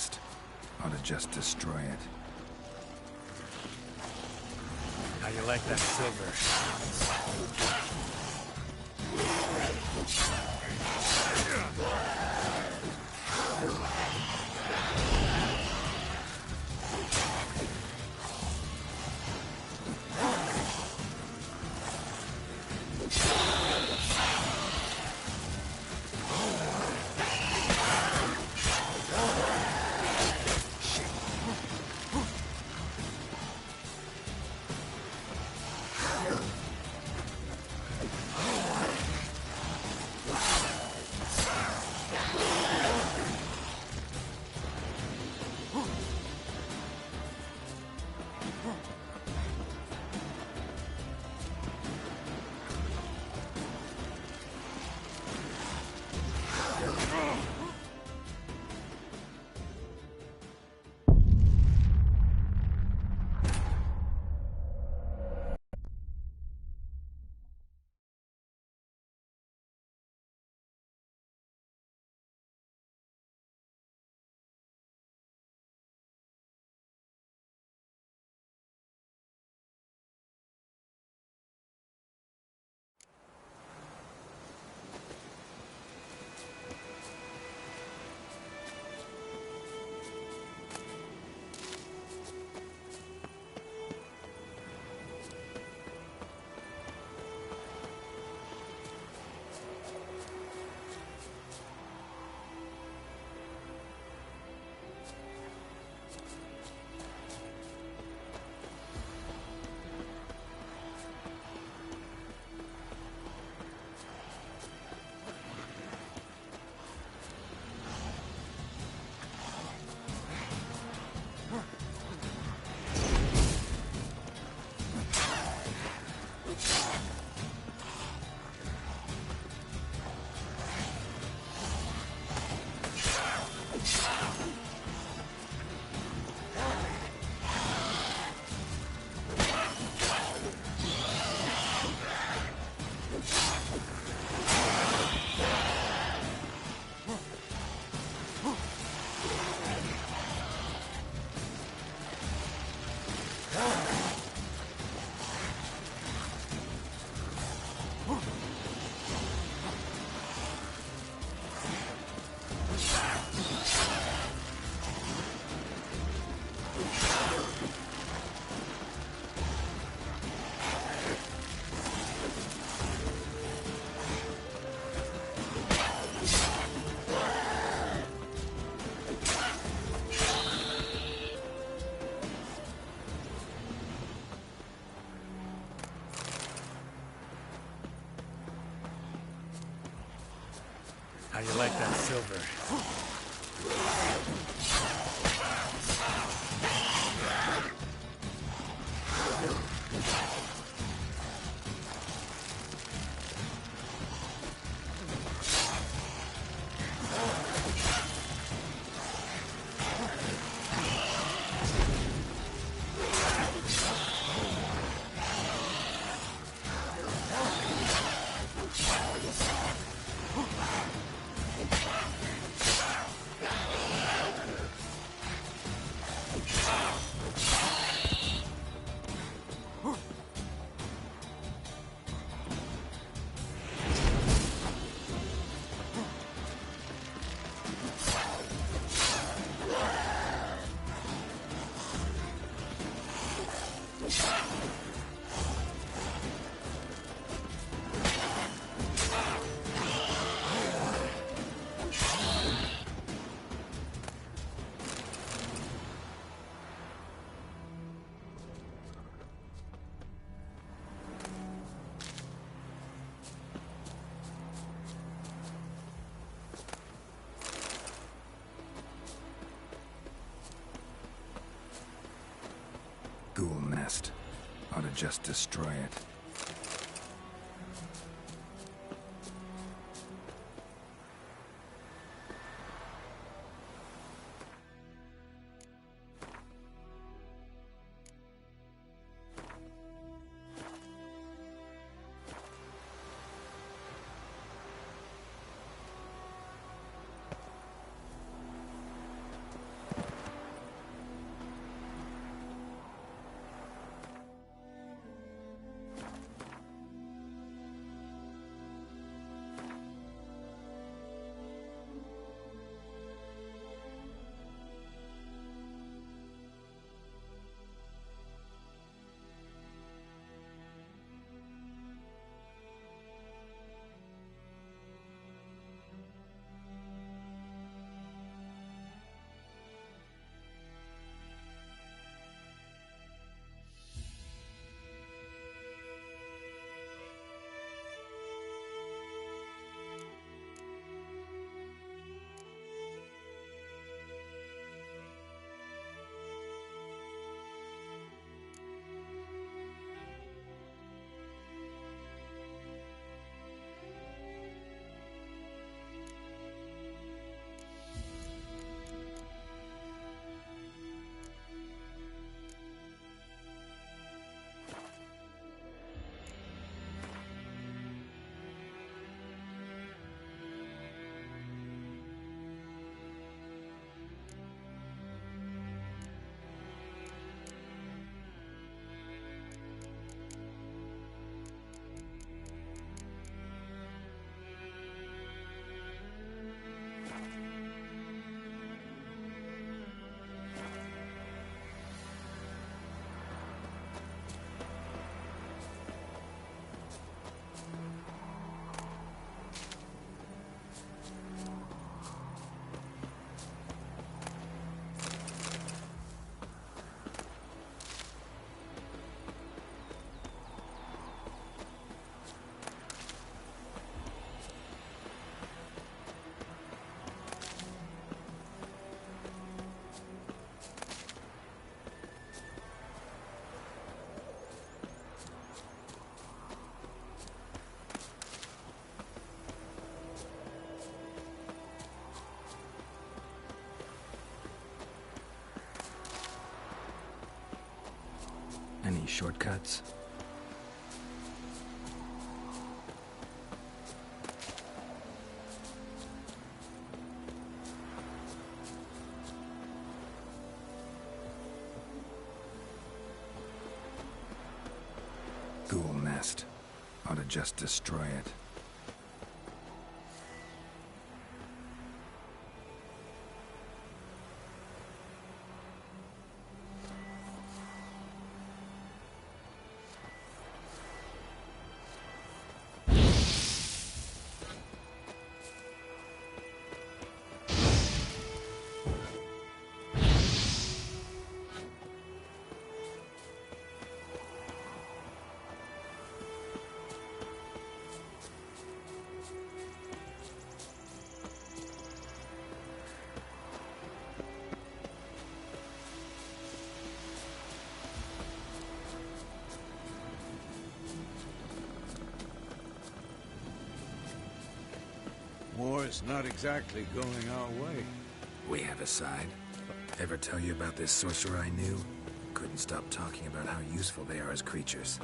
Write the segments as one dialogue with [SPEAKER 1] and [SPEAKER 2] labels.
[SPEAKER 1] nest. Ought to just destroy it.
[SPEAKER 2] How you like that silver? How you like that silver?
[SPEAKER 1] Ghoul nest. Ought to just destroy it. shortcuts? Ghoul nest. Ought to just destroy it.
[SPEAKER 3] War's not exactly going our way.
[SPEAKER 1] We have a side. Ever tell you about this sorcerer I knew? Couldn't stop talking about how useful they are as creatures.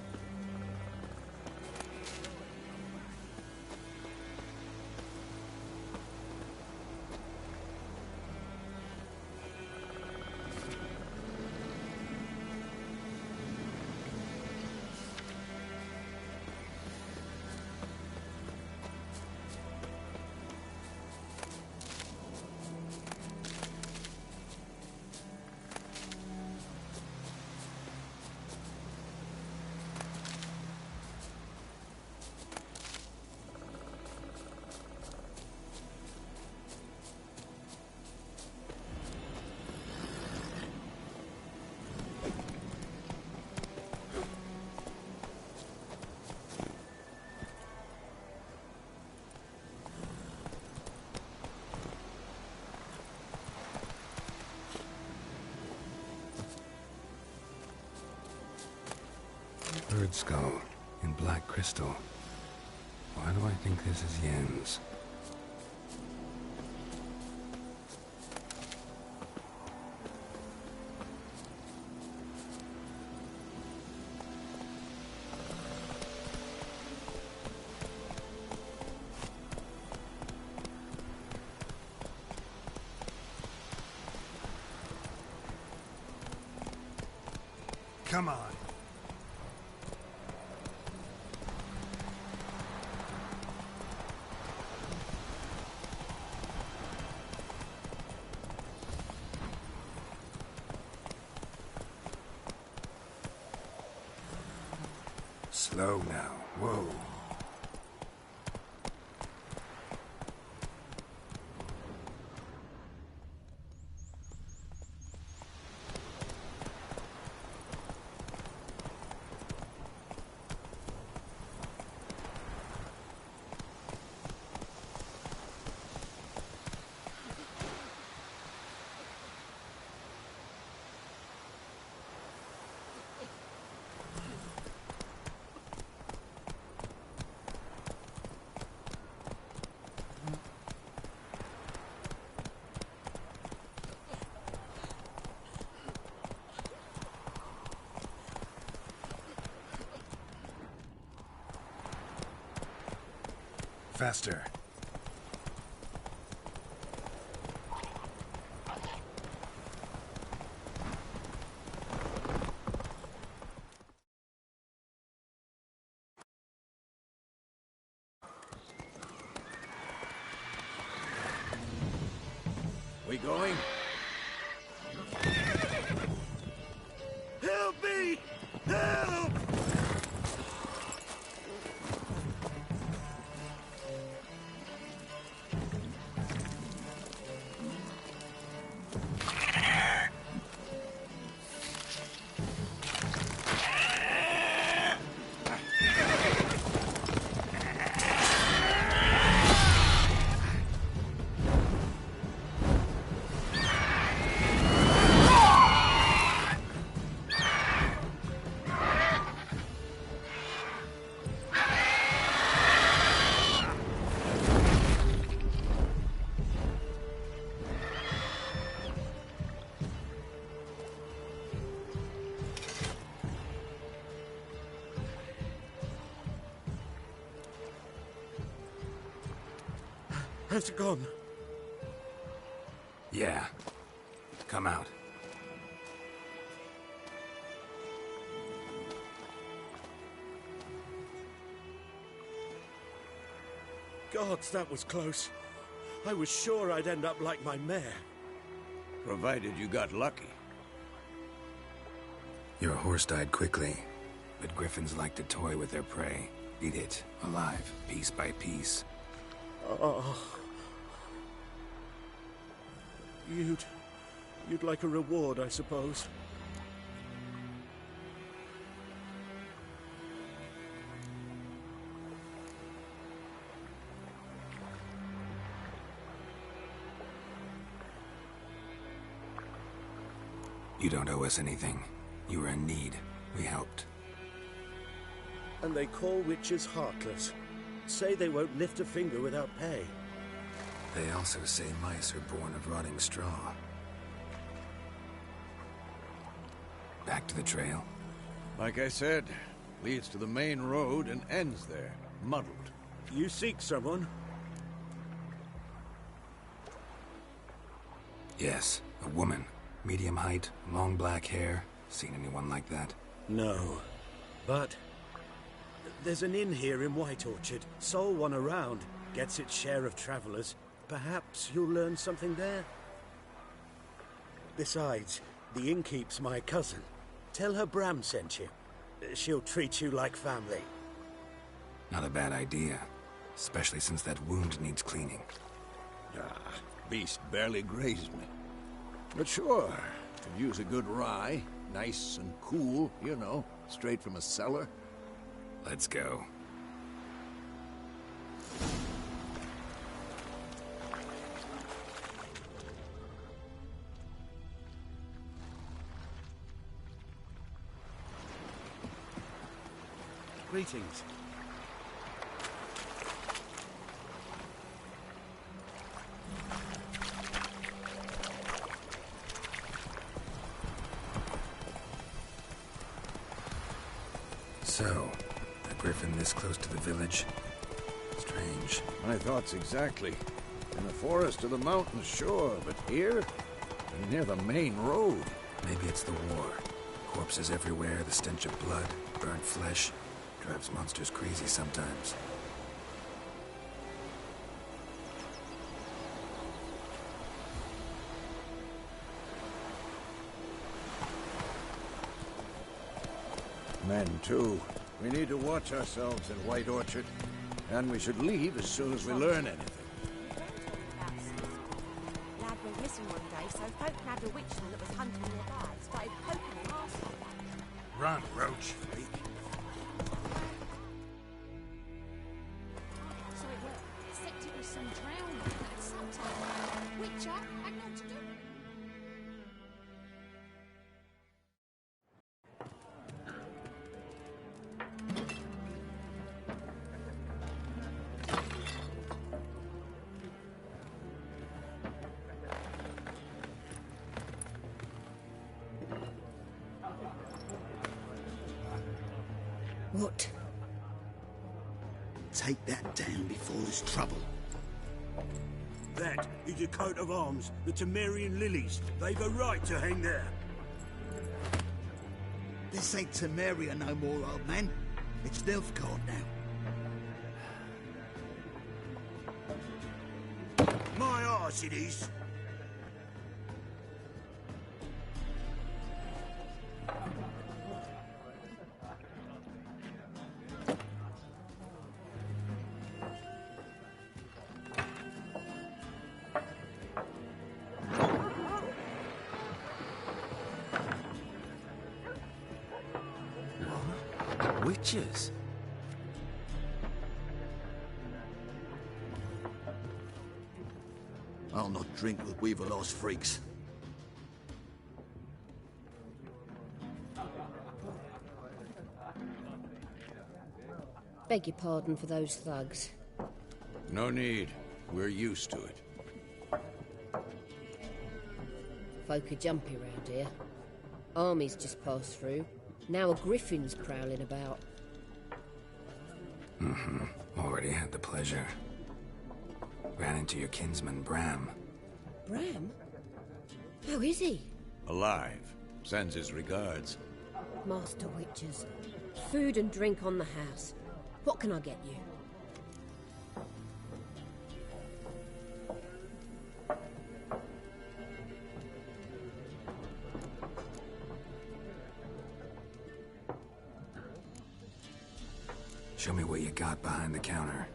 [SPEAKER 1] Bird skull in black crystal. Why do I think this is Yen's?
[SPEAKER 2] Come on.
[SPEAKER 1] Slow now. Whoa.
[SPEAKER 2] Faster.
[SPEAKER 3] We going? Help me! Help!
[SPEAKER 4] Has it gone?
[SPEAKER 1] Yeah. Come out.
[SPEAKER 4] Gods, that was close. I was sure I'd end up like my mare.
[SPEAKER 3] Provided you got lucky.
[SPEAKER 1] Your horse died quickly, but griffins like to toy with their prey. Eat it, alive, piece by piece.
[SPEAKER 4] Oh. You'd like a reward, I suppose.
[SPEAKER 1] You don't owe us anything. You were in need. We helped.
[SPEAKER 4] And they call witches heartless. Say they won't lift a finger without pay.
[SPEAKER 1] They also say mice are born of rotting straw. Back to the trail.
[SPEAKER 3] Like I said, leads to the main road and ends there, muddled.
[SPEAKER 4] You seek someone?
[SPEAKER 1] Yes, a woman. Medium height, long black hair. Seen anyone like that?
[SPEAKER 4] No. But there's an inn here in White Orchard. Sole one around. Gets its share of travelers. Perhaps you'll learn something there? Besides, the innkeep's my cousin. Tell her Bram sent you. She'll treat you like family.
[SPEAKER 1] Not a bad idea. Especially since that wound needs cleaning.
[SPEAKER 3] Beast barely grazed me. But sure, could use a good rye. Nice and cool, you know, straight from a cellar.
[SPEAKER 1] Let's go.
[SPEAKER 4] Greetings.
[SPEAKER 1] So, a griffin this close to the village? Strange.
[SPEAKER 3] My thoughts exactly. In the forest or the mountains, sure, but here? And near the main road.
[SPEAKER 1] Maybe it's the war. Corpses everywhere, the stench of blood, burnt flesh. Drives monsters crazy sometimes.
[SPEAKER 3] Men, too. We need to watch ourselves in White Orchard. And we should leave as soon as we learn anything.
[SPEAKER 5] Lad went missing one day, so folk nabbed a witchman that was hunting their bags, started poking him arse like that.
[SPEAKER 2] Run, Roach.
[SPEAKER 6] So it worked, except it was some drowning at some time. Witcher had not to do it.
[SPEAKER 7] What? Take that down before there's trouble.
[SPEAKER 4] That is a coat of arms, the Temerian lilies. They've a right to hang there.
[SPEAKER 7] This ain't Temeria no more, old man. It's Nilfgaard now.
[SPEAKER 4] My arse it is.
[SPEAKER 1] Witches?
[SPEAKER 7] I'll not drink with Weaverlost freaks.
[SPEAKER 5] Beg your pardon for those thugs.
[SPEAKER 3] No need. We're used to it.
[SPEAKER 5] Folk are jumpy round here. Armies just passed through. Now a griffin's prowling about.
[SPEAKER 1] Already had the pleasure. Ran into your kinsman, Bram.
[SPEAKER 5] Bram? How is he?
[SPEAKER 3] Alive. Sends his regards.
[SPEAKER 5] Master Witchers. Food and drink on the house. What can I get you?
[SPEAKER 1] Show me what you got behind the counter.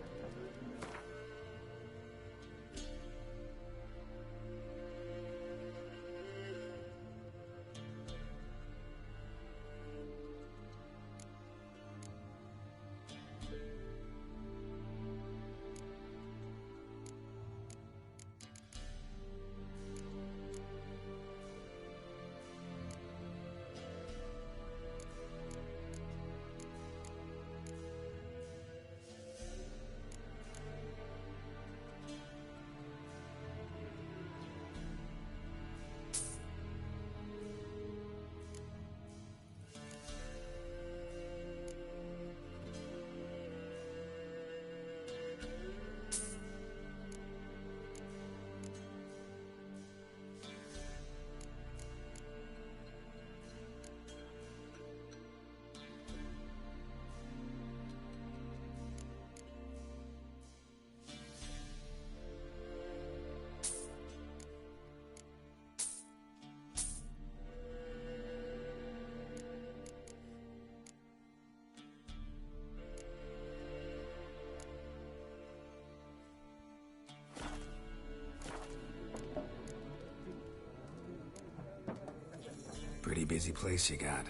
[SPEAKER 1] Pretty busy place you got.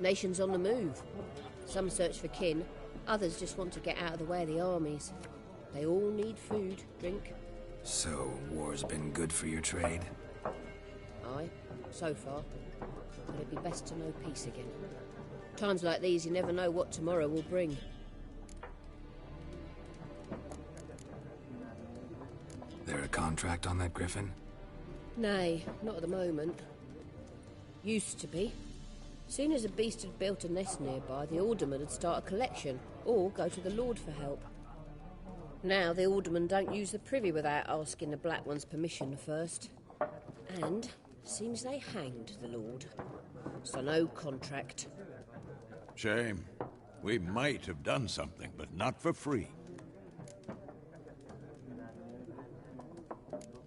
[SPEAKER 5] Nations on the move. Some search for kin, others just want to get out of the way of the armies. They all need food, drink.
[SPEAKER 1] So, war's been good for your trade?
[SPEAKER 5] Aye, so far. But it'd be best to know peace again. Times like these, you never know what tomorrow will bring.
[SPEAKER 1] There a contract on that griffin?
[SPEAKER 5] Nay, not at the moment. Used to be. Soon as a beast had built a nest nearby, the alderman would start a collection, or go to the Lord for help. Now the aldermen don't use the privy without asking the Black One's permission first. And seems they hanged the Lord. So no contract.
[SPEAKER 3] Shame. We might have done something, but not for free.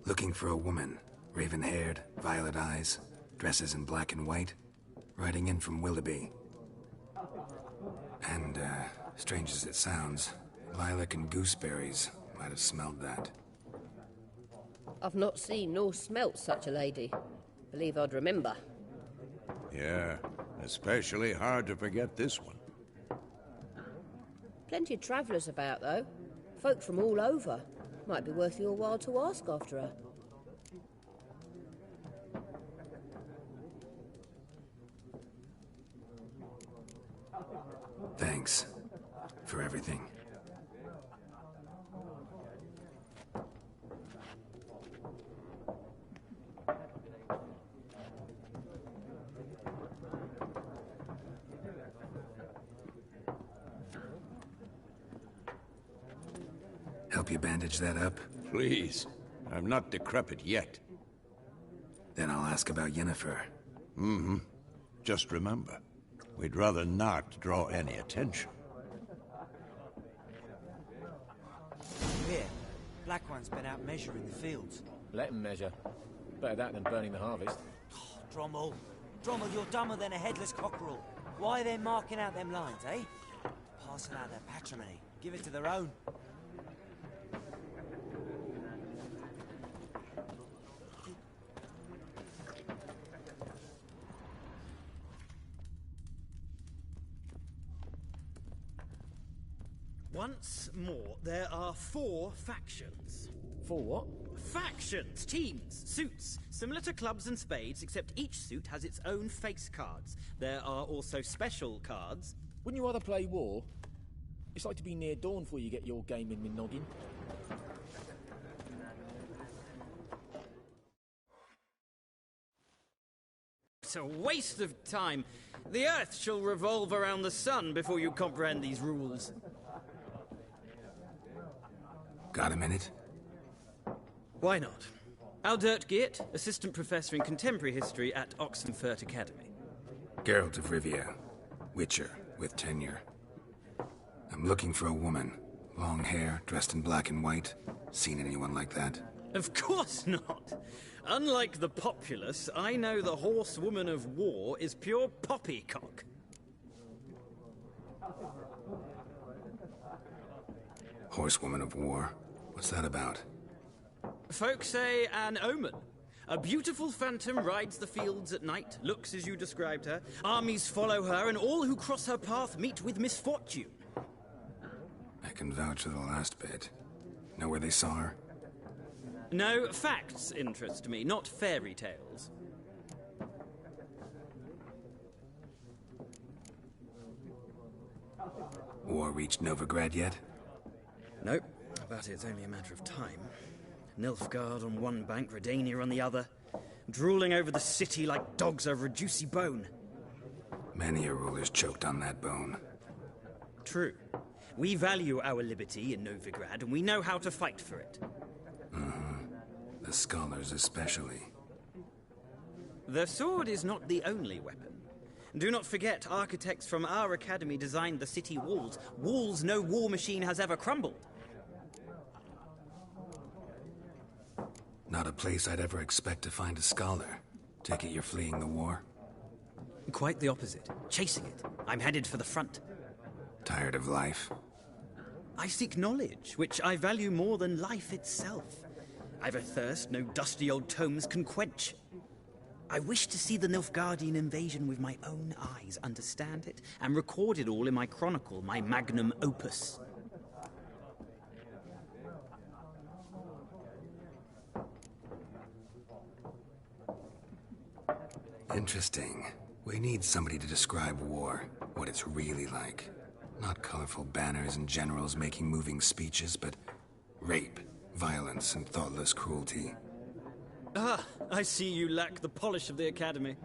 [SPEAKER 1] Looking for a woman. Raven-haired, violet eyes, dresses in black and white. Riding in from Willoughby. And, strange as it sounds, lilac and gooseberries might have smelled that.
[SPEAKER 5] I've not seen nor smelt such a lady. Believe I'd remember.
[SPEAKER 3] Yeah, especially hard to forget this one.
[SPEAKER 5] Plenty of travellers about, though. Folk from all over. Might be worth your while to ask after her.
[SPEAKER 1] Thanks for everything. Help you bandage that up?
[SPEAKER 3] Please. I'm not decrepit yet.
[SPEAKER 1] Then I'll ask about Yennefer.
[SPEAKER 3] Mm-hmm. Just remember, we'd rather not draw any attention.
[SPEAKER 8] Here, Black One's been out measuring the fields.
[SPEAKER 9] Let him measure. Better that than burning the harvest.
[SPEAKER 8] Oh, Drommel, you're dumber than a headless cockerel. Why are they marking out them lines, eh? Passing out their patrimony. Give it to their own.
[SPEAKER 4] Once more, there are 4 factions.
[SPEAKER 9] 4 what?
[SPEAKER 10] Factions, teams, suits, similar to clubs and spades, except each suit has its own face cards. There are also special cards.
[SPEAKER 9] Wouldn't you rather play war? It's like to be near dawn before you get your game in noggin.
[SPEAKER 10] It's a waste of time. The Earth shall revolve around the sun before you comprehend these rules.
[SPEAKER 1] Got a minute?
[SPEAKER 10] Why not? Aldert Geert, assistant professor in contemporary history at Oxenfurt Academy.
[SPEAKER 1] Geralt of Rivia. Witcher, with tenure. I'm looking for a woman. Long hair, dressed in black and white. Seen anyone like that?
[SPEAKER 10] Of course not. Unlike the populace, I know the horsewoman of war is pure poppycock.
[SPEAKER 1] Horsewoman of war? What's that about?
[SPEAKER 10] Folk say an omen. A beautiful phantom rides the fields at night, looks as you described her. Armies follow her, and all who cross her path meet with misfortune.
[SPEAKER 1] I can vouch for the last bit. Know where they saw her?
[SPEAKER 10] No, facts interest me, not fairy tales.
[SPEAKER 1] War reached Novigrad yet?
[SPEAKER 10] Nope, but it's only a matter of time. Nilfgaard on one bank, Redania on the other, drooling over the city like dogs over a juicy bone.
[SPEAKER 1] Many a ruler's choked on that bone.
[SPEAKER 10] True. We value our liberty in Novigrad, and we know how to fight for it.
[SPEAKER 1] The scholars especially.
[SPEAKER 10] The sword is not the only weapon. Do not forget, architects from our academy designed the city walls. Walls no war machine has ever crumbled.
[SPEAKER 1] Not a place I'd ever expect to find a scholar. Take it you're fleeing the war?
[SPEAKER 10] Quite the opposite. Chasing it. I'm headed for the front.
[SPEAKER 1] Tired of life?
[SPEAKER 10] I seek knowledge, which I value more than life itself. I've a thirst no dusty old tomes can quench. I wish to see the Nilfgaardian invasion with my own eyes, understand it, and record it all in my chronicle, my magnum opus.
[SPEAKER 1] Interesting. We need somebody to describe war, what it's really like. Not colorful banners and generals making moving speeches, but rape, violence, and thoughtless cruelty.
[SPEAKER 10] Ah, I see you lack the polish of the Academy.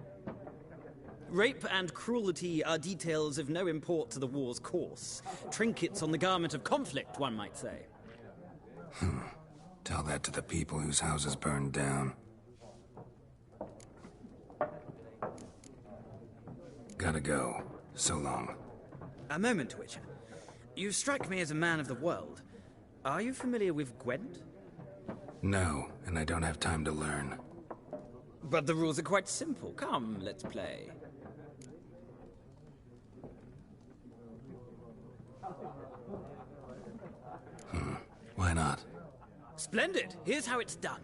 [SPEAKER 10] Rape and cruelty are details of no import to the war's course. Trinkets on the garment of conflict, one might say.
[SPEAKER 1] Tell that to the people whose houses burned down. Gotta go. So long.
[SPEAKER 10] A moment, Witcher. You strike me as a man of the world. Are you familiar with Gwent?
[SPEAKER 1] No, and I don't have time to learn.
[SPEAKER 10] But the rules are quite simple. Come, let's play.
[SPEAKER 1] Why not?
[SPEAKER 10] Splendid! Here's how it's done.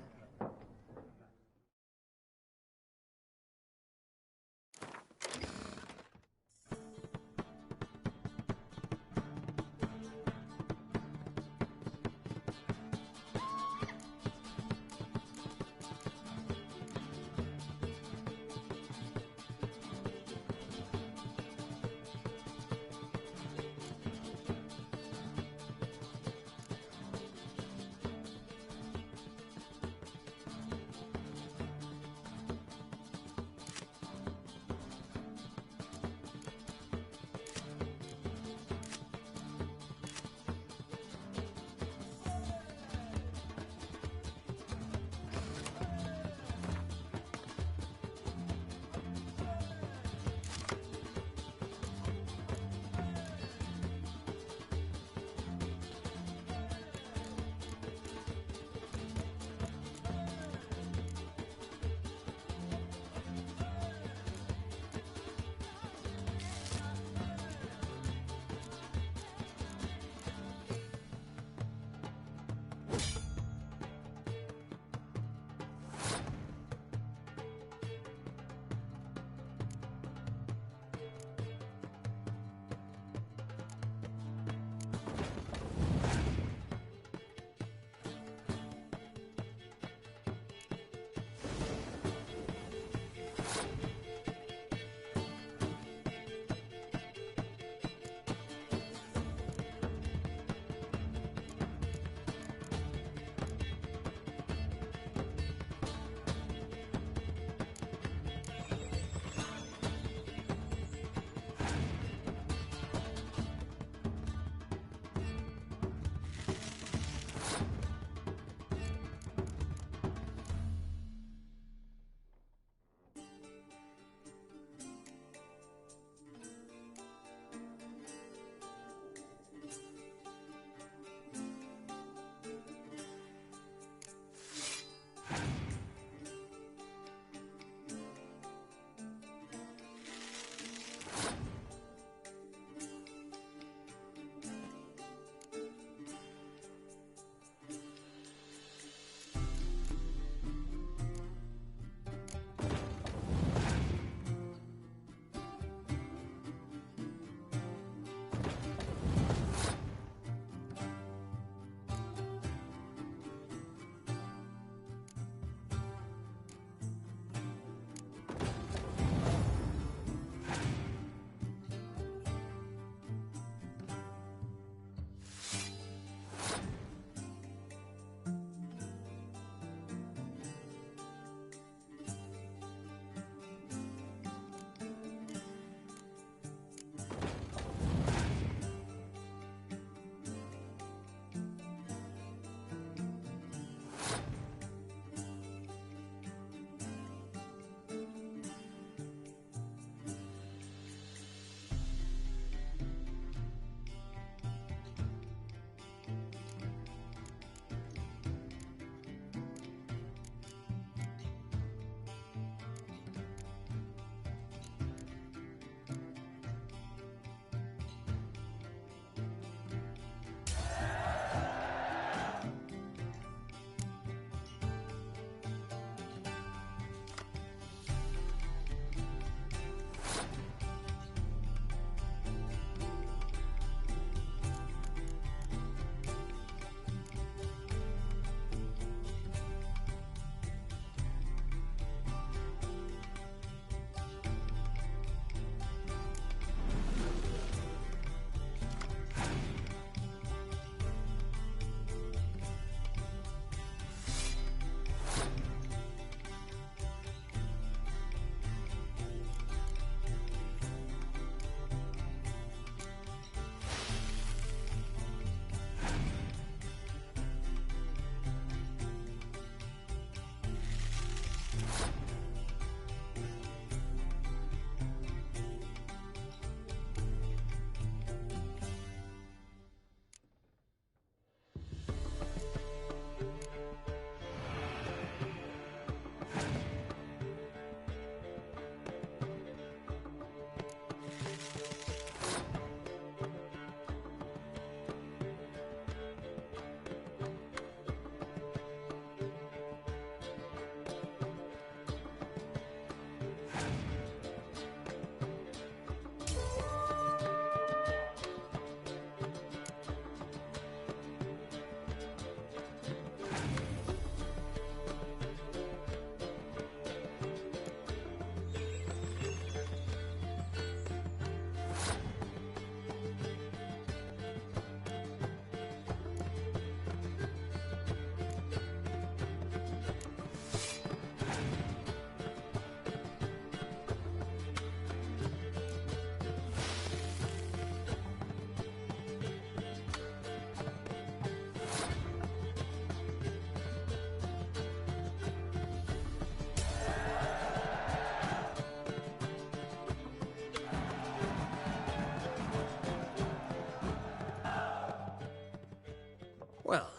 [SPEAKER 10] Well,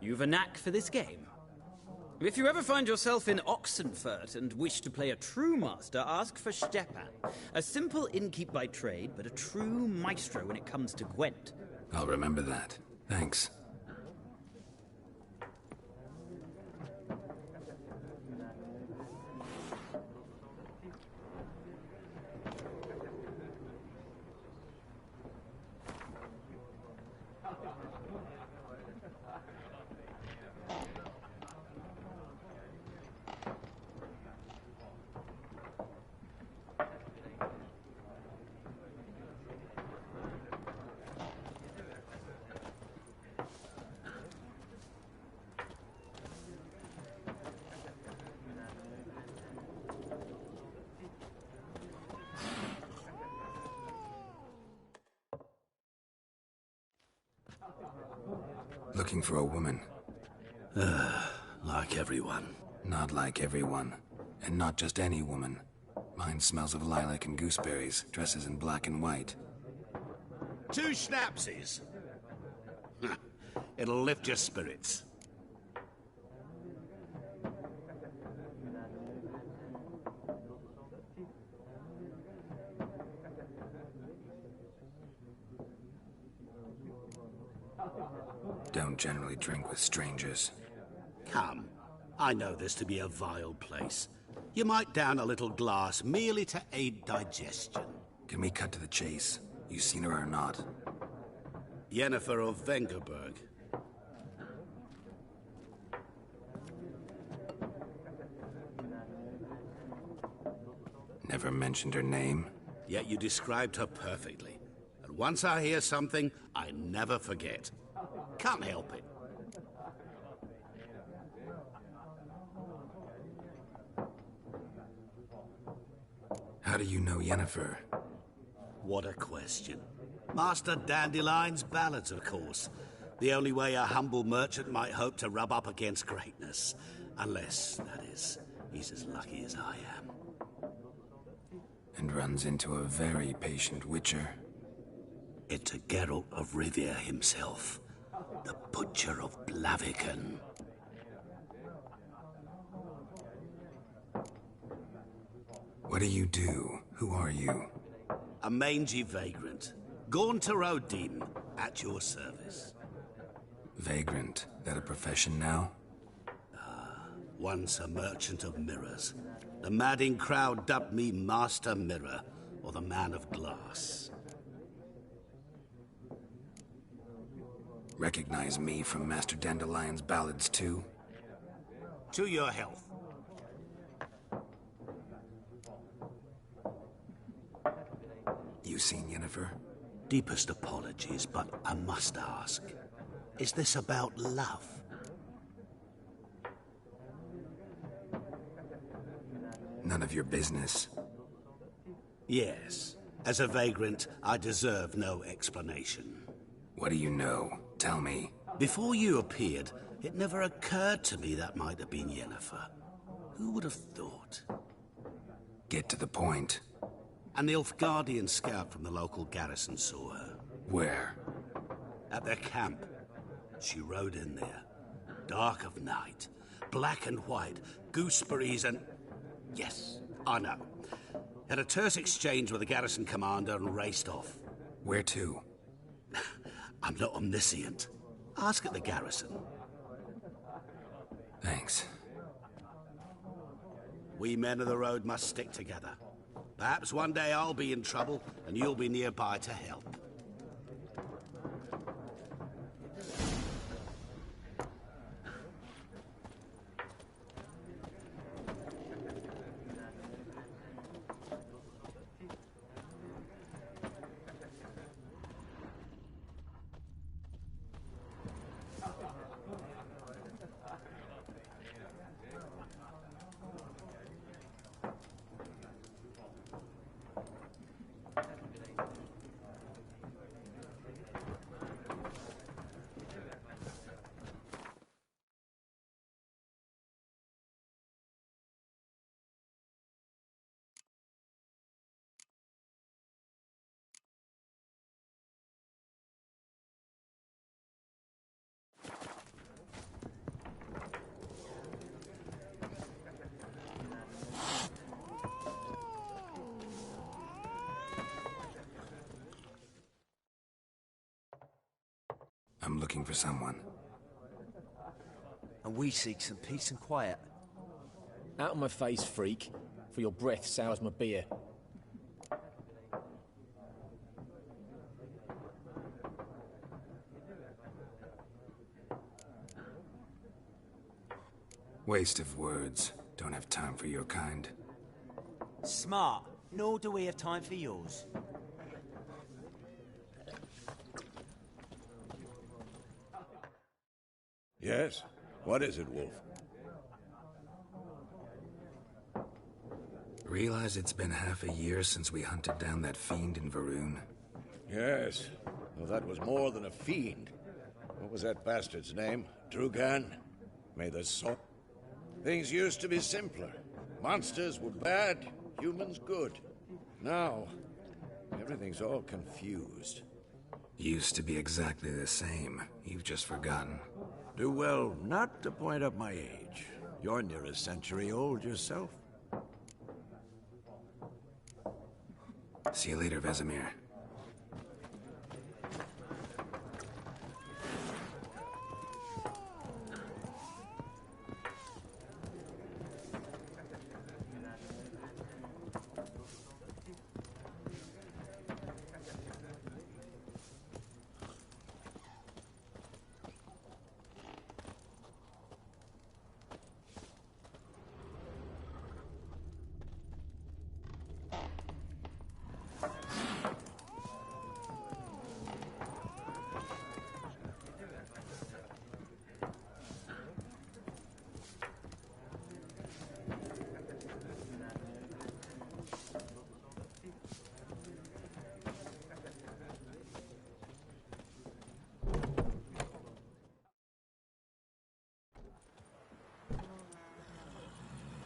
[SPEAKER 10] you've a knack for this game. If you ever find yourself in Oxenfurt and wish to play a true master, ask for Stepan. A simple innkeep by trade, but a true maestro when it comes to Gwent.
[SPEAKER 1] I'll remember that. Thanks. Looking for a woman.
[SPEAKER 3] Like everyone.
[SPEAKER 1] Not like everyone. And not just any woman. Mine smells of lilac and gooseberries, dresses in black and white.
[SPEAKER 3] 2 schnapsies. It'll lift your spirits.
[SPEAKER 1] Don't generally drink with strangers.
[SPEAKER 3] Come. I know this to be a vile place. You might down a little glass merely to aid digestion.
[SPEAKER 1] Can we cut to the chase? You seen her or not?
[SPEAKER 3] Yennefer of Vengerberg.
[SPEAKER 1] Never mentioned her name?
[SPEAKER 3] Yet you described her perfectly. And once I hear something, I never forget. Can't help it.
[SPEAKER 1] How do you know Yennefer?
[SPEAKER 3] What a question. Master Dandelion's ballads, of course. The only way a humble merchant might hope to rub up against greatness. Unless, that is, he's as lucky as I am.
[SPEAKER 1] And runs into a very patient witcher.
[SPEAKER 3] Into Geralt of Rivia himself. The Butcher of Blaviken.
[SPEAKER 1] What do you do? Who are you?
[SPEAKER 3] A mangy vagrant. Gaunter Odin, at your service.
[SPEAKER 1] Vagrant? That a profession now?
[SPEAKER 3] Once a merchant of mirrors. The madding crowd dubbed me Master Mirror, or the Man of Glass.
[SPEAKER 1] Recognize me from Master Dandelion's ballads too?
[SPEAKER 3] To your health.
[SPEAKER 1] You seen Yennefer?
[SPEAKER 3] Deepest apologies, but I must ask. Is this about love?
[SPEAKER 1] None of your business.
[SPEAKER 3] Yes. As a vagrant, I deserve no explanation.
[SPEAKER 1] What do you know? Tell me.
[SPEAKER 3] Before you appeared, it never occurred to me that might have been Yennefer. Who would have thought?
[SPEAKER 1] Get to the point.
[SPEAKER 3] An Nilfgaardian scout from the local garrison saw her.
[SPEAKER 1] Where?
[SPEAKER 3] At their camp. She rode in there. Dark of night. Black and white. Gooseberries and... Yes, I know. Had a terse exchange with the garrison commander and raced off.
[SPEAKER 1] Where to?
[SPEAKER 3] I'm not omniscient. Ask at the garrison.
[SPEAKER 1] Thanks.
[SPEAKER 3] We men of the road must stick together. Perhaps one day I'll be in trouble and you'll be nearby to help.
[SPEAKER 1] I'm looking for someone.
[SPEAKER 8] And we seek some peace and quiet.
[SPEAKER 9] Out of my face, freak, for your breath sours my beer.
[SPEAKER 1] Waste of words. Don't have time for your kind.
[SPEAKER 8] Smart. Nor do we have time for yours.
[SPEAKER 11] Yes? What is it, Wolf?
[SPEAKER 1] Realize it's been half a year since we hunted down that fiend in Varun?
[SPEAKER 11] Yes. Well, that was more than a fiend. What was that bastard's name? Drugan? May the soul... Things used to be simpler. Monsters were bad, humans good. Now, everything's all confused.
[SPEAKER 1] Used to be exactly the same. You've just forgotten.
[SPEAKER 11] Do well not to point up my age. You're near a century old yourself.
[SPEAKER 1] See you later, Vesemir.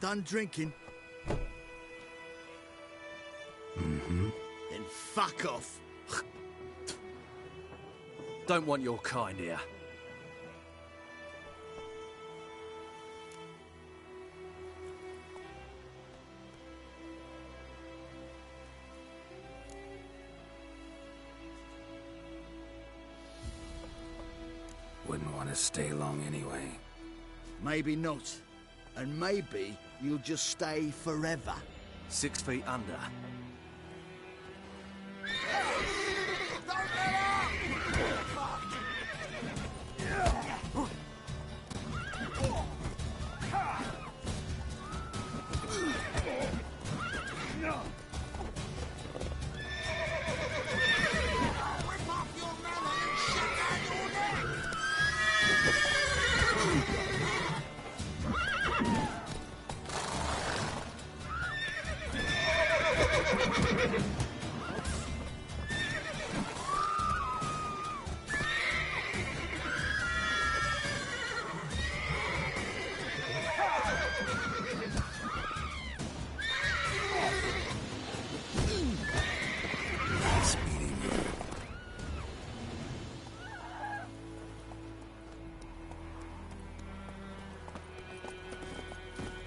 [SPEAKER 7] Done drinking?
[SPEAKER 1] Mm-hmm.
[SPEAKER 7] Then fuck off.
[SPEAKER 8] Don't want your kind here.
[SPEAKER 1] Wouldn't want to stay long anyway.
[SPEAKER 7] Maybe not. And maybe you'll just stay forever.
[SPEAKER 8] 6 feet under.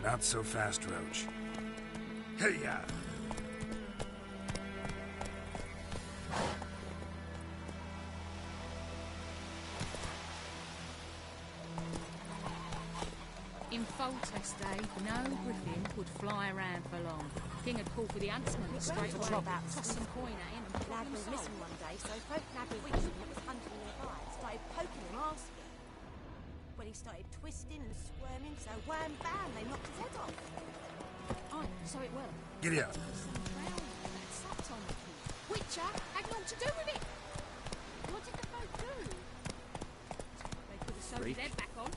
[SPEAKER 2] Not so fast, Roach. Hey-ya!
[SPEAKER 6] In Foltest day, no griffin would fly around for long. King had called for the huntsman straight away, tossed some coin at him and put
[SPEAKER 12] Lad
[SPEAKER 6] him
[SPEAKER 12] was
[SPEAKER 6] aside.
[SPEAKER 12] missing one day, so folk nabbed a witch that was hunting nearby and started poking him, asking. When he started twisting and squirming, so wham bam, they knocked his head off.
[SPEAKER 6] Aye, so it were.
[SPEAKER 2] Giddy up.
[SPEAKER 6] Some drowned that sucked on the kid. Witcher had naught to do with it. What did the folk do? They could have sewed his head back on.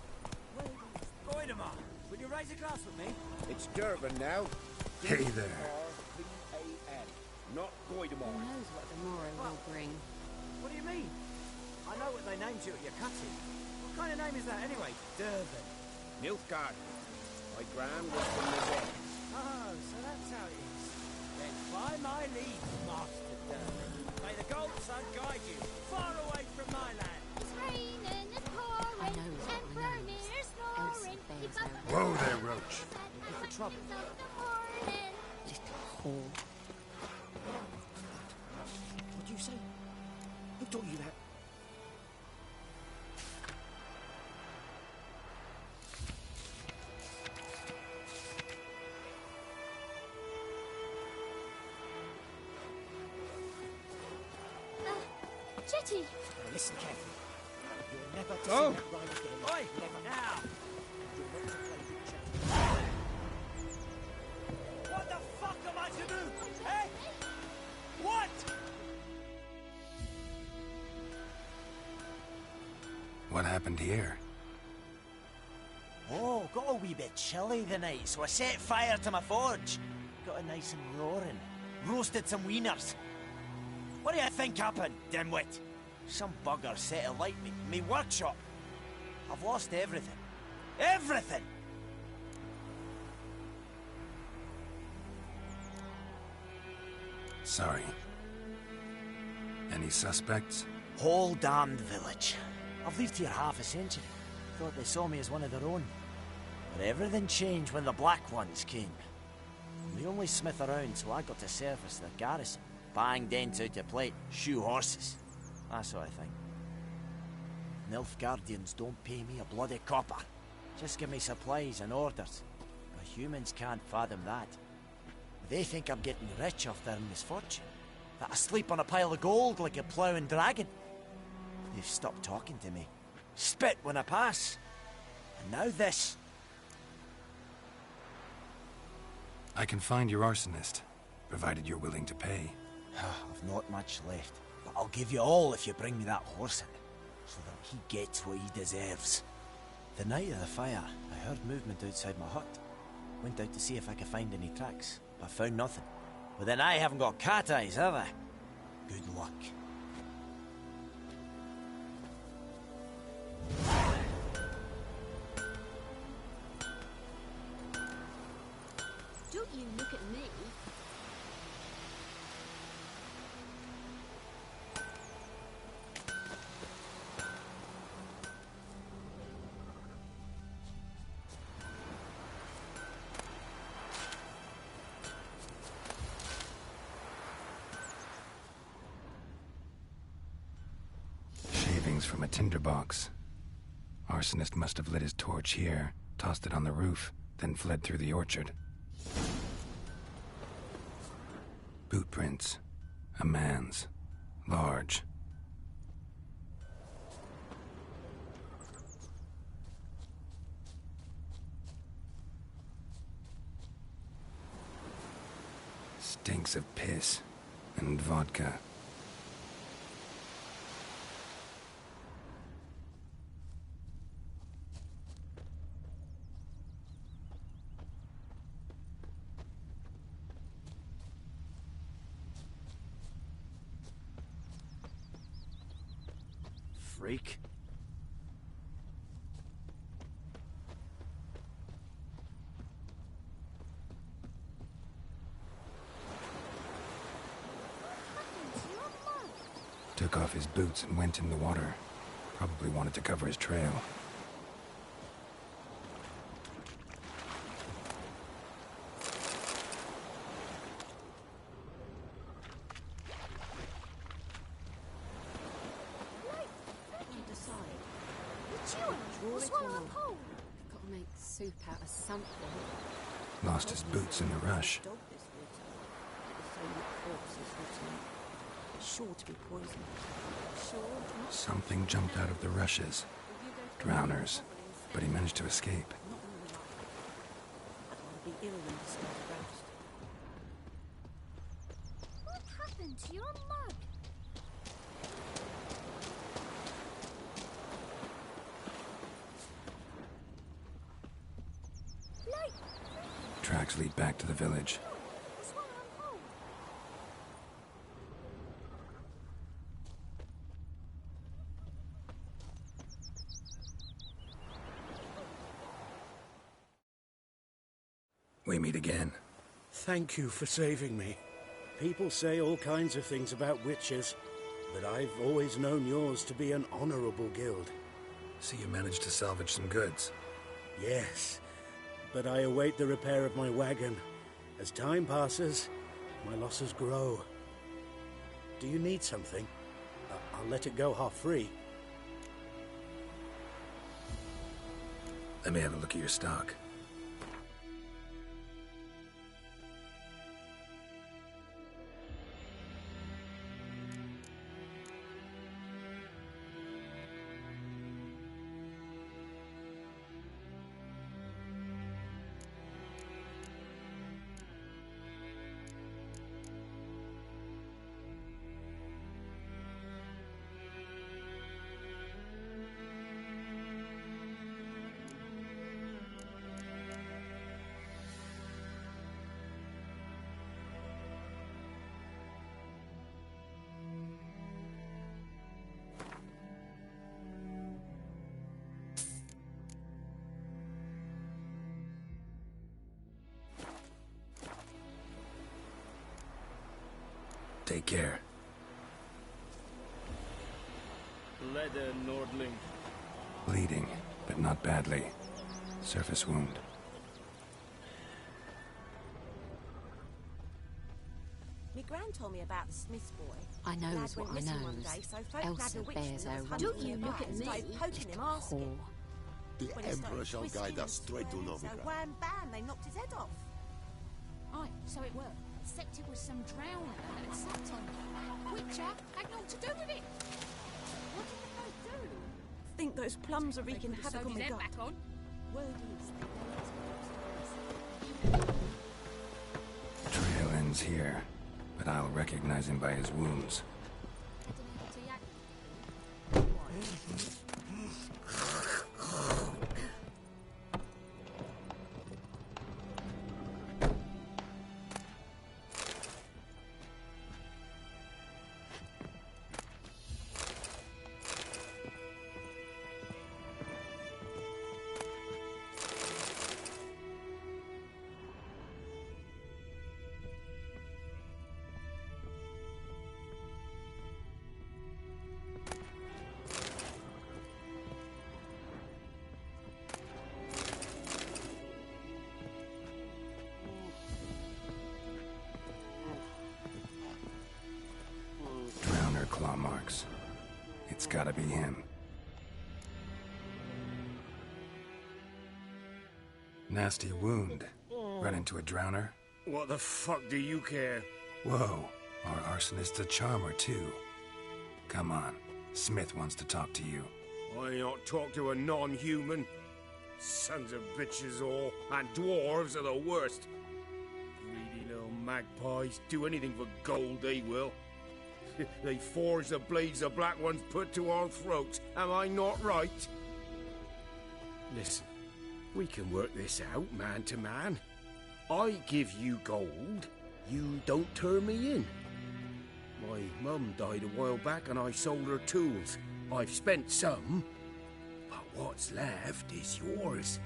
[SPEAKER 8] Goidemar, will you raise a glass with me?
[SPEAKER 11] It's Durban now.
[SPEAKER 2] Hey there.
[SPEAKER 11] D-R-B-A-N, not Goidemar.
[SPEAKER 5] Who knows what the morrow will bring?
[SPEAKER 8] What do you mean? I know what they named you at your cutting. What kind of name is that anyway? Durban.
[SPEAKER 11] Nilfgaard. My gran was from Nazet.
[SPEAKER 8] Oh, so that's how it is. Then by my leave, Master Durban. May the gold sun guide you far away from my land.
[SPEAKER 6] It's raining, it's pouring, and burning, it's snoring. Keep up with
[SPEAKER 2] Whoa there, Roach.
[SPEAKER 6] the trouble.
[SPEAKER 5] Little whore.
[SPEAKER 9] What do you say? Who taught you that?
[SPEAKER 6] Jetty!
[SPEAKER 8] Now listen carefully. You're never to
[SPEAKER 2] Oh.
[SPEAKER 8] see that ride again. Oi! Never now! You're not to play with Jetty. What the fuck am I to do? Eh? What?
[SPEAKER 1] What happened here?
[SPEAKER 8] Oh, got a wee bit chilly the night, so I set fire to my forge. Got it nice and roaring. Roasted some wieners. What do you think happened, dimwit? Some bugger set alight me workshop. I've lost everything. Everything!
[SPEAKER 1] Sorry. Any suspects?
[SPEAKER 8] Whole damned village. I've lived here half a century. Thought they saw me as one of their own. But everything changed when the Black Ones came. I'm the only smith around, so I got to service their garrison. Bang dents out your plate, shoe horses. That sort of thing. Nilfgaardians don't pay me a bloody copper. Just give me supplies and orders. But humans can't fathom that. They think I'm getting rich off their misfortune. That I sleep on a pile of gold like a ploughing dragon. They've stopped talking to me. Spit when I pass. And now this.
[SPEAKER 1] I can find your arsonist, provided you're willing to pay.
[SPEAKER 8] I've not much left, but I'll give you all if you bring me that horse in, so that he gets what he deserves. The night of the fire, I heard movement outside my hut. Went out to see if I could find any tracks, but found nothing. But then I haven't got cat eyes, have I? Good luck.
[SPEAKER 6] Don't you look at me.
[SPEAKER 1] Shavings from a tinderbox. Arsonist must have lit his torch here, tossed it on the roof, then fled through the orchard. Boot prints. A man's. Large. Stinks of piss and vodka.
[SPEAKER 8] Freak.
[SPEAKER 1] Took off his boots and went in the water. Probably wanted to cover his trail.
[SPEAKER 6] Gotta make soup out of something.
[SPEAKER 1] Lost his boots in the rush.
[SPEAKER 12] Sure to be poisoned. Sure not.
[SPEAKER 1] Something jumped out of the rushes. Drowners. But he managed to escape.
[SPEAKER 12] I'll be ill when you start roast.
[SPEAKER 6] What happened to your mug?
[SPEAKER 1] Tracks lead back to the village. We meet again.
[SPEAKER 4] Thank you for saving me. People say all kinds of things about witches, but I've always known yours to be an honorable guild.
[SPEAKER 1] So you managed to salvage some goods?
[SPEAKER 4] Yes, but I await the repair of my wagon. As time passes, my losses grow. Do you need something? I'll let it go half-free.
[SPEAKER 1] Let me have a look at your stock. Take care.
[SPEAKER 9] Leather, Nordling.
[SPEAKER 1] Bleeding, but not badly. Surface wound.
[SPEAKER 12] My gran told me about the Smith's boy.
[SPEAKER 6] I knows
[SPEAKER 12] Lad
[SPEAKER 6] what
[SPEAKER 12] went
[SPEAKER 6] I
[SPEAKER 12] missing one
[SPEAKER 6] knows.
[SPEAKER 12] day, so folk
[SPEAKER 6] Elsa
[SPEAKER 12] nabbed a witch
[SPEAKER 6] bears
[SPEAKER 12] and
[SPEAKER 6] her
[SPEAKER 12] was
[SPEAKER 6] run.
[SPEAKER 12] hunting
[SPEAKER 6] Don't you
[SPEAKER 12] nearby
[SPEAKER 6] look at
[SPEAKER 12] and
[SPEAKER 6] me,
[SPEAKER 12] started poking him, asking.
[SPEAKER 6] Poor.
[SPEAKER 7] The
[SPEAKER 12] When he started
[SPEAKER 7] Emperor shall
[SPEAKER 12] twisting
[SPEAKER 7] guide
[SPEAKER 12] and
[SPEAKER 7] us straight to
[SPEAKER 12] squirming, so
[SPEAKER 7] Novigrad.
[SPEAKER 12] wham bam, they knocked his head off.
[SPEAKER 6] Aye, so it were. Except it was some drowner that had sat on him. Witcher had naught to do with it. What did the folk do?
[SPEAKER 12] Think those plums are wreaking
[SPEAKER 6] They put
[SPEAKER 12] havoc on
[SPEAKER 6] his
[SPEAKER 12] my
[SPEAKER 6] head
[SPEAKER 12] gut.
[SPEAKER 6] back on.
[SPEAKER 12] Word is, they don't
[SPEAKER 1] Trail ends here, but I'll recognize him by his wounds. Drowner claw marks. It's gotta be him. Nasty wound. Run into a drowner?
[SPEAKER 2] What the fuck do you care?
[SPEAKER 1] Whoa, our arsonist's a charmer too. Come on, Smith wants to talk to you.
[SPEAKER 2] I not talk to a non-human. Sons of bitches all, and dwarves are the worst. Greedy little magpies, do anything for gold, they will. They forge the blades the black ones put to our throats. Am I not right? Listen, we can work this out, man to man. I give you gold, you don't turn me in. My mum died a while back and I sold her tools. I've spent some, but what's left is yours.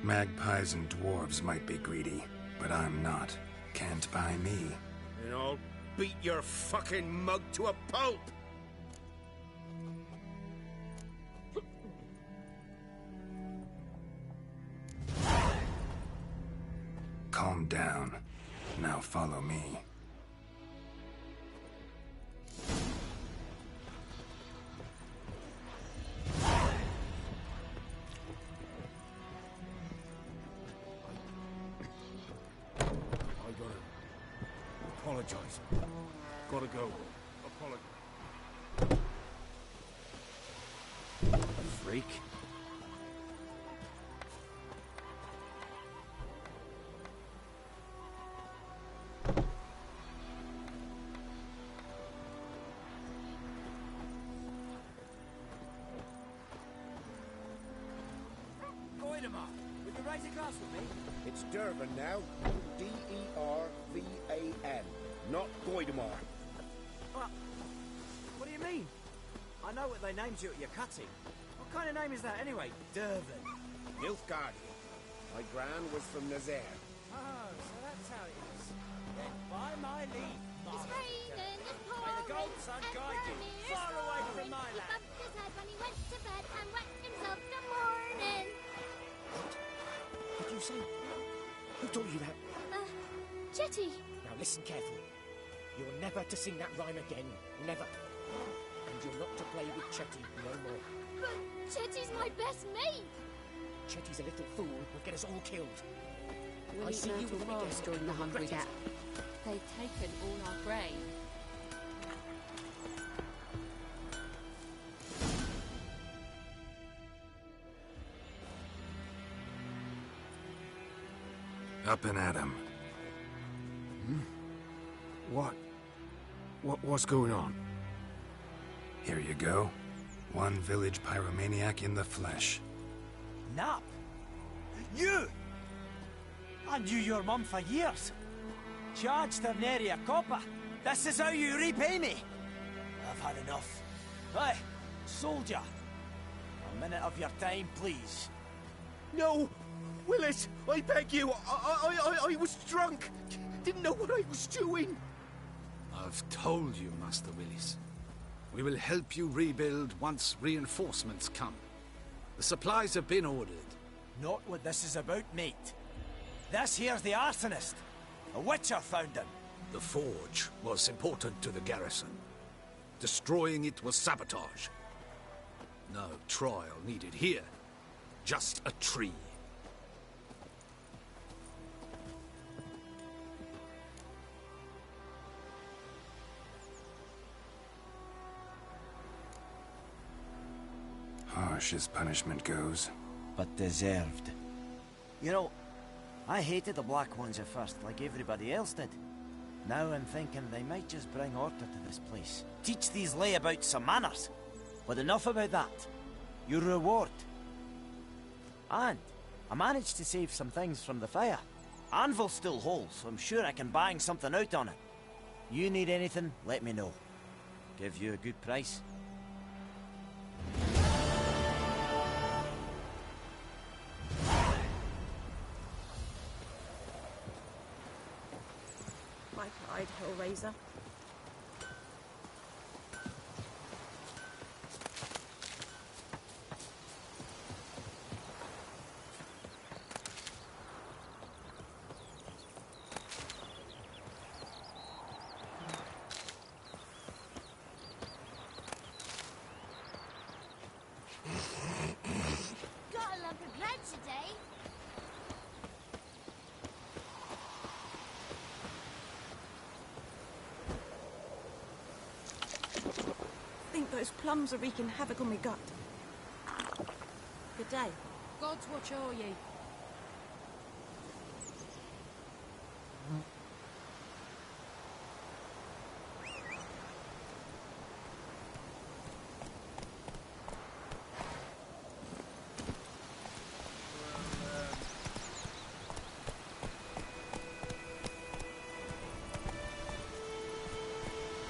[SPEAKER 1] Magpies and dwarves might be greedy, but I'm not. Can't buy me.
[SPEAKER 2] And I'll beat your fucking mug to a pulp!
[SPEAKER 1] Calm down. Now follow me.
[SPEAKER 2] I gotta apologize. Gotta go. Apologize.
[SPEAKER 8] Freak.
[SPEAKER 13] Goidemar, would you raise a glass with me?
[SPEAKER 14] It's Durban now. D-E-R-V-A-N. Not Goidemar.
[SPEAKER 13] What do you mean? I know what they named you at your cutting. What kind of name is that anyway? Durban.
[SPEAKER 14] Nilfgaardi. My gran was from Nazaire.
[SPEAKER 13] Oh, so that's how it is. Then by my leave,
[SPEAKER 15] It's raining, it's pouring,
[SPEAKER 13] may the golden sun guide you far away from my
[SPEAKER 15] He
[SPEAKER 13] land.
[SPEAKER 15] bumped his head when he went to bed and wet himself till morning.
[SPEAKER 13] What did you say? Who taught you that?
[SPEAKER 15] Chetty.
[SPEAKER 13] Now listen carefully. You're never to sing that rhyme again. Never. And you're not to play with Chetty no more.
[SPEAKER 15] But Chetty's my best mate.
[SPEAKER 13] Chetty's a little fool who'll get us all killed.
[SPEAKER 6] We'll
[SPEAKER 13] I
[SPEAKER 6] eat
[SPEAKER 13] see you
[SPEAKER 6] myrtle
[SPEAKER 13] with a
[SPEAKER 6] bars during the Hungry Gap. They've taken all our grain.
[SPEAKER 1] Up and at him.
[SPEAKER 2] What's going on?
[SPEAKER 1] Here you go. One village pyromaniac in the flesh.
[SPEAKER 8] Nap? You! I knew your mum for years. Charged her nary a copper. This is how you repay me. I've had enough. Aye, Soldier! A minute of your time, please.
[SPEAKER 13] No! Willis, I beg you, I was drunk. Didn't know what I was doing.
[SPEAKER 3] I've told you, Master Willis. We will help you rebuild once reinforcements come. The supplies have been ordered.
[SPEAKER 8] Not what this is about, mate. This here's the arsonist. A witcher found him.
[SPEAKER 3] The forge was important to the garrison. Destroying it was sabotage. No trial needed here. Just a tree.
[SPEAKER 1] Harsh as punishment goes.
[SPEAKER 8] But deserved. You know, I hated the Black Ones at first, like everybody else did. Now I'm thinking they might just bring order to this place. Teach these layabouts some manners. But enough about that. Your reward. And I managed to save some things from the fire. Anvil's still whole, so I'm sure I can bang something out on it. You need anything, let me know. Give you a good price.
[SPEAKER 12] My pride, Hellraiser.
[SPEAKER 15] Got a lump of bread today.
[SPEAKER 12] Think those plums are wreaking havoc on my gut. Good day.
[SPEAKER 6] God's watch are ye?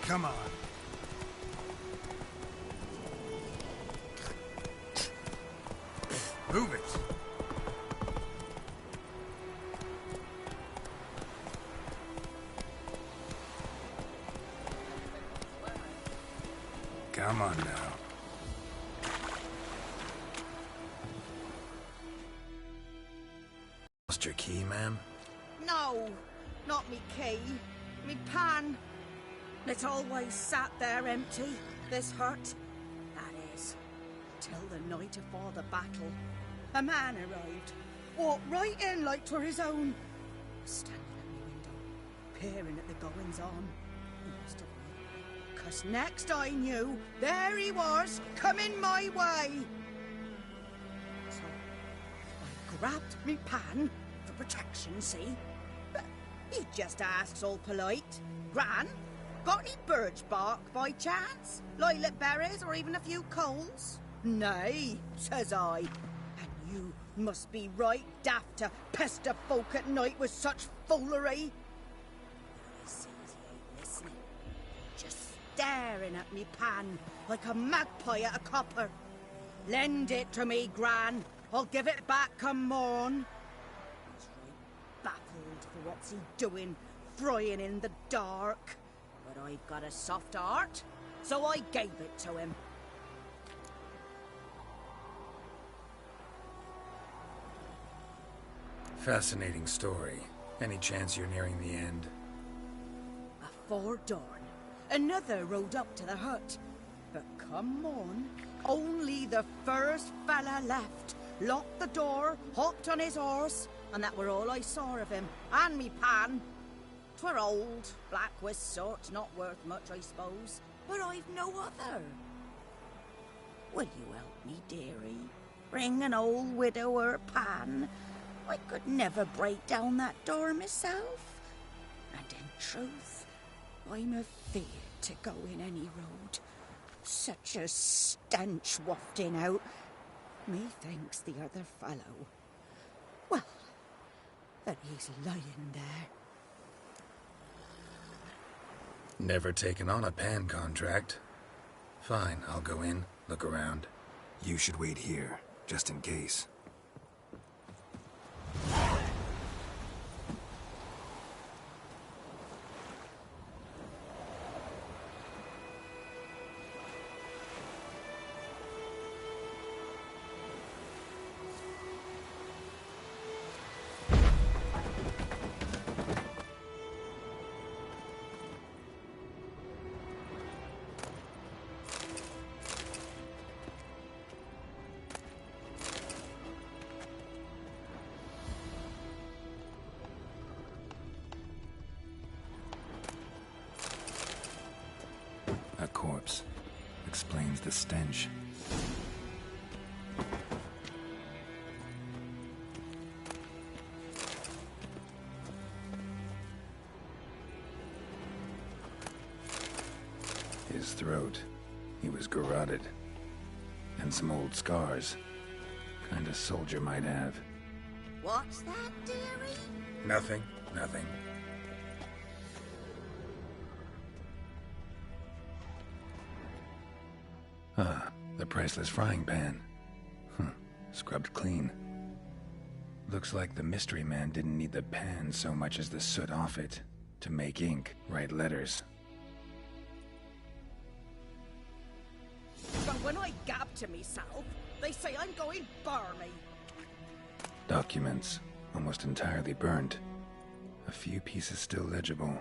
[SPEAKER 1] Come on. Move it. Come on now. Lost your key, ma'am?
[SPEAKER 12] No, not me key. Me pan. It's always sat there empty, this hut. That is, till the night afore the battle. A man arrived, walked right in like 'twere his own. Standing at my window, peering at the goings-on. He must have known, 'cause next I knew, there he was, coming my way. So, I grabbed me pan, for protection, see? But he just asks all polite, Gran, got any birch bark by chance? Lilac berries or even a few coals? Nay, says I. And you must be right daft to pester folk at night with such foolery. I sees he ain't listening. Just staring at me pan like a magpie at a copper. Lend it to me, Gran. I'll give it back come morn. He's right baffled for what's he doing, frying in the dark. But I've got a soft heart, so I gave it to him.
[SPEAKER 1] Fascinating story. Any chance you're nearing the end?
[SPEAKER 12] Afore dawn, another rode up to the hut. But come on, only the first fella left. Locked the door, hopped on his horse, and that were all I saw of him, and me pan. 'Twere old, black with sort, not worth much, I suppose, but I've no other. Will you help me, dearie? Bring an old widower pan. I could never break down that door myself. And in truth, I'm afeard to go in any road. Such a stench wafting out. Methinks the other fellow, well, that he's lying there.
[SPEAKER 1] Never taken on a pan contract. Fine, I'll go in. Look around. You should wait here, just in case. A corpse. Explains the stench. His throat. He was garroted. And some old scars. Kind of soldier might have.
[SPEAKER 12] What's that, dearie?
[SPEAKER 1] Nothing. Nothing. Ah, the priceless frying pan. Scrubbed clean. Looks like the mystery man didn't need the pan so much as the soot off it to make ink, write letters.
[SPEAKER 12] But when I gab to myself, they say I'm going barmy.
[SPEAKER 1] Documents, almost entirely burned. A few pieces still legible.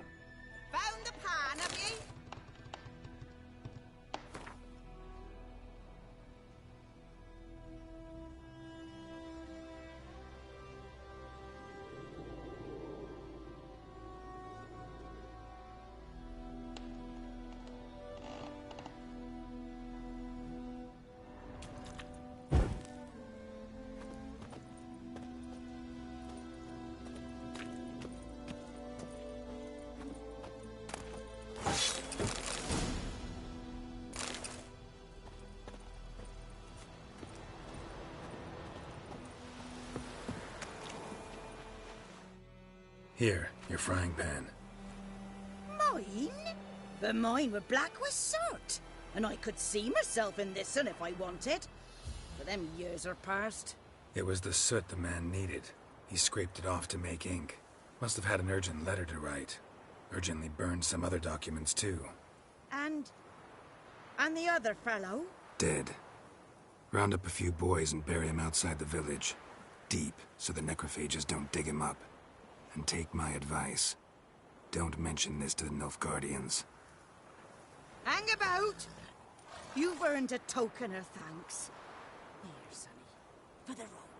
[SPEAKER 12] Found the pan, have ye?
[SPEAKER 1] Here, your frying pan.
[SPEAKER 12] Mine? But mine were black with soot. And I could see myself in this one if I wanted. But them years are past.
[SPEAKER 1] It was the soot the man needed. He scraped it off to make ink. Must have had an urgent letter to write. Urgently burned some other documents too.
[SPEAKER 12] And the other fellow?
[SPEAKER 1] Dead. Round up a few boys and bury him outside the village. Deep, so the necrophages don't dig him up. And take my advice. Don't mention this to the Nilfgaardians.
[SPEAKER 12] Hang about! You've earned a token of thanks. Here, sonny, for the road.